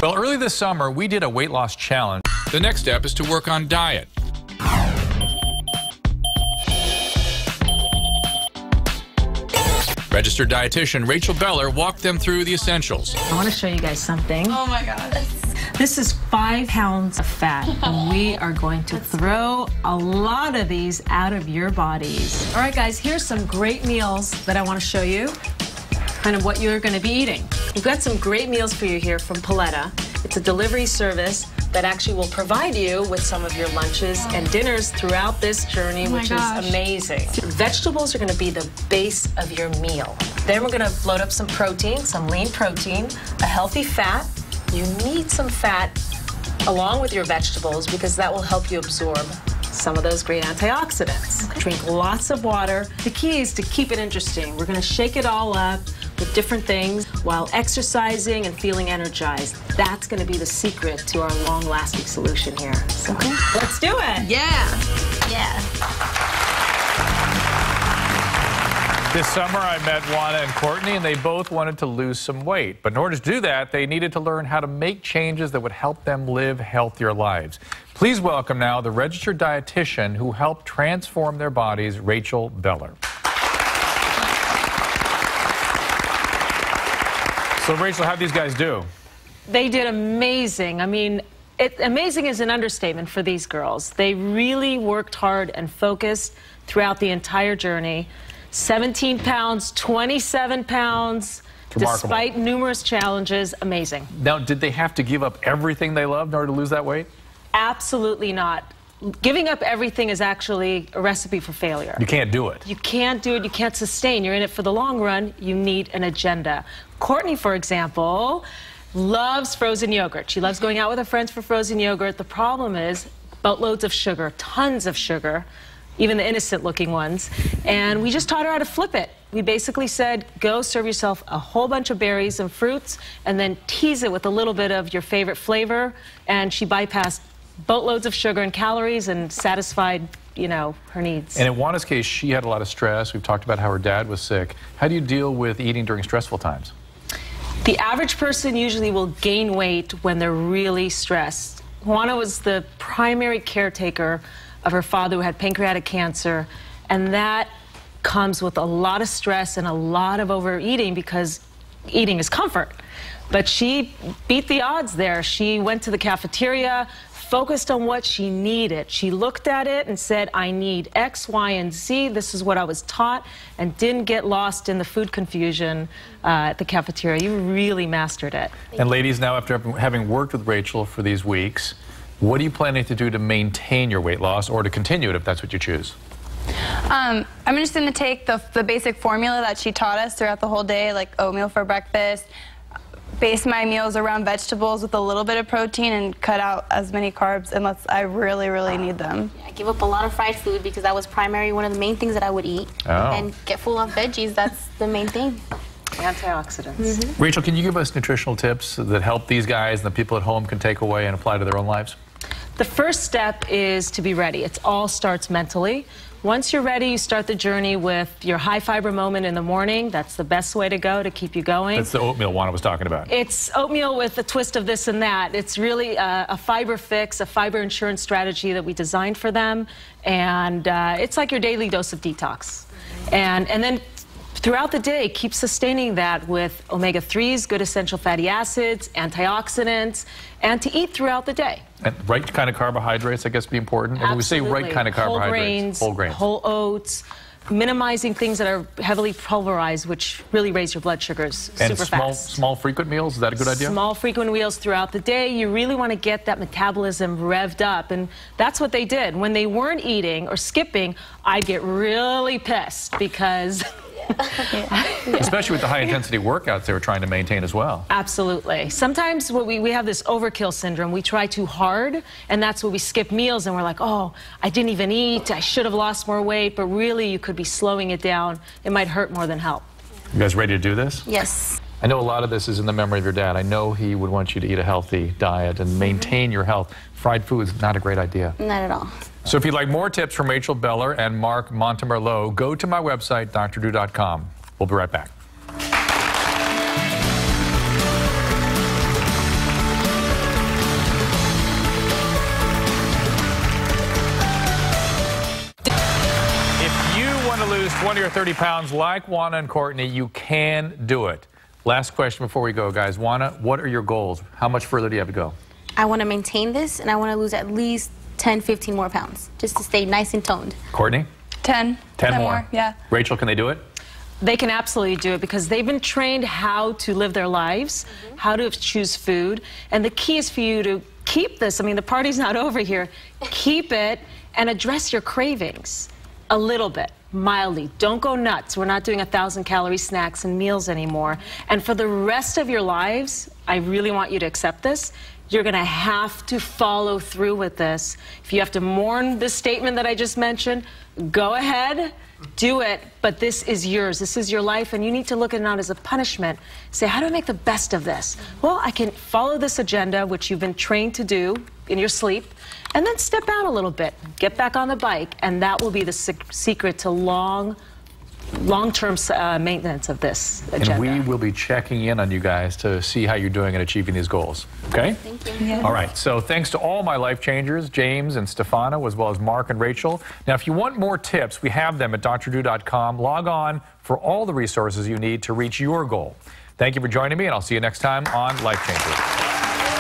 Well, early this summer, we did a weight loss challenge. The next step is to work on diet. Registered dietitian Rachel Beller walked them through the essentials. I want to show you guys something. Oh my God. This is 5 pounds of fat. And we are going to throw a lot of these out of your bodies. All right, guys, here's some great meals that I want to show you. Kind of what you're going to be eating. We've got some great meals for you here from Paletta. It's a delivery service that actually will provide you with some of your lunches and dinners throughout this journey, which is amazing. Vegetables are going to be the base of your meal. Then we're going to load up some protein, some lean protein, a healthy fat. You need some fat along with your vegetables because that will help you absorb some of those great antioxidants. Okay. Drink lots of water. The key is to keep it interesting. We're going to shake it all up with different things while exercising and feeling energized. That's going to be the secret to our long-lasting solution here. So, let's do it. Yeah. This summer, I met Juana and Courtney, and they both wanted to lose some weight. But in order to do that, they needed to learn how to make changes that would help them live healthier lives. Please welcome now the registered dietitian who helped transform their bodies, Rachel Beller. So, Rachel, how'd these guys do? They did amazing. I mean, amazing is an understatement for these girls. They really worked hard and focused throughout the entire journey. 17 pounds, 27 pounds, despite numerous challenges. Amazing. Now, did they have to give up everything they loved in order to lose that weight? Absolutely not. Giving up everything is actually a recipe for failure. You can't do it. You can't do it. You can't sustain. You're in it for the long run. You need an agenda. Courtney, for example, loves frozen yogurt. She loves going out with her friends for frozen yogurt. The problem is boatloads of sugar, tons of sugar, even the innocent-looking ones. And we just taught her how to flip it. We basically said, go serve yourself a whole bunch of berries and fruits, and then tease it with a little bit of your favorite flavor. And she bypassed boatloads of sugar and calories and satisfied, you know, her needs. And in Juana's case, she had a lot of stress. We've talked about how her dad was sick. How do you deal with eating during stressful times? The average person usually will gain weight when they're really stressed. Juana was the primary caretaker of her father who had pancreatic cancer, and that comes with a lot of stress and a lot of overeating because eating is comfort. But she beat the odds there. She went to the cafeteria, focused on what she needed. She looked at it and said, I need X, Y, and Z. This is what I was taught, and didn't get lost in the food confusion at the cafeteria. You really mastered it. And ladies, now after having worked with Rachel for these weeks, what are you planning to do to maintain your weight loss or to continue it if that's what you choose? I'm just going to take the basic formula that she taught us throughout the whole day, like oatmeal for breakfast, base my meals around vegetables with a little bit of protein, and cut out as many carbs unless I really, really need them. Yeah, I give up a lot of fried food because that was primarily one of the main things that I would eat. And get full of veggies, that's the main thing. Antioxidants. Rachel, can you give us nutritional tips that help these guys and the people at home can take away and apply to their own lives? The first step is to be ready. It all starts mentally. Once you're ready, you start the journey with your high fiber moment in the morning. That's the best way to go to keep you going. That's the oatmeal Juana was talking about. It's oatmeal with a twist of this and that. It's really a fiber fix, a fiber insurance strategy that we designed for them. And it's like your daily dose of detox. And then throughout the day, keep sustaining that with omega-3s, good essential fatty acids, antioxidants, and to eat throughout the day. And right kind of carbohydrates, I guess, be important. And when we say right kind of carbohydrates, whole grains, whole oats, minimizing things that are heavily pulverized, which really raise your blood sugars super fast. Small frequent meals, is that a good idea? Small frequent meals throughout the day. You really want to get that metabolism revved up, and that's what they did. When they weren't eating or skipping, I'd get really pissed because especially with the high-intensity workouts they were trying to maintain as well. Absolutely. Sometimes we have this overkill syndrome. We try too hard, and that's where we skip meals, and we're like, oh, I didn't even eat. I should have lost more weight, but really you could be slowing it down. It might hurt more than help. You guys ready to do this? Yes. I know a lot of this is in the memory of your dad. I know he would want you to eat a healthy diet and maintain your health. Fried food is not a great idea. Not at all. So if you'd like more tips from Rachel Beller and Mark Montemerlot, go to my website, drdrew.com. We'll be right back. want to lose 20 or 30 pounds like Juana and Courtney, you can do it. Last question before we go, guys. Juana, what are your goals? How much further do you have to go? I want to maintain this, and I want to lose at least 10, 15 more pounds, just to stay nice and toned. Courtney? 10. 10 more? Yeah. Rachel, can they do it? They can absolutely do it because they've been trained how to live their lives, how to choose food, and the key is for you to keep this. I mean, the party's not over here. Keep it and address your cravings a little bit, mildly. Don't go nuts. We're not doing 1,000-calorie snacks and meals anymore. And for the rest of your lives, I really want you to accept this. You're going to have to follow through with this. If you have to mourn the statement that I just mentioned, go ahead. Do it, but this is yours. This is your life, and you need to look at it not as a punishment. Say, how do I make the best of this? Well, I can follow this agenda, which you've been trained to do in your sleep, and then step out a little bit. Get back on the bike, and that will be the secret to long-term maintenance of this agenda. And we will be checking in on you guys to see how you're doing in achieving these goals. Okay? Thank you. Yeah. All right. So thanks to all my life changers, James and Stefano, as well as Mark and Rachel. Now, if you want more tips, we have them at drdrew.com. Log on for all the resources you need to reach your goal. Thank you for joining me, and I'll see you next time on Life Changers.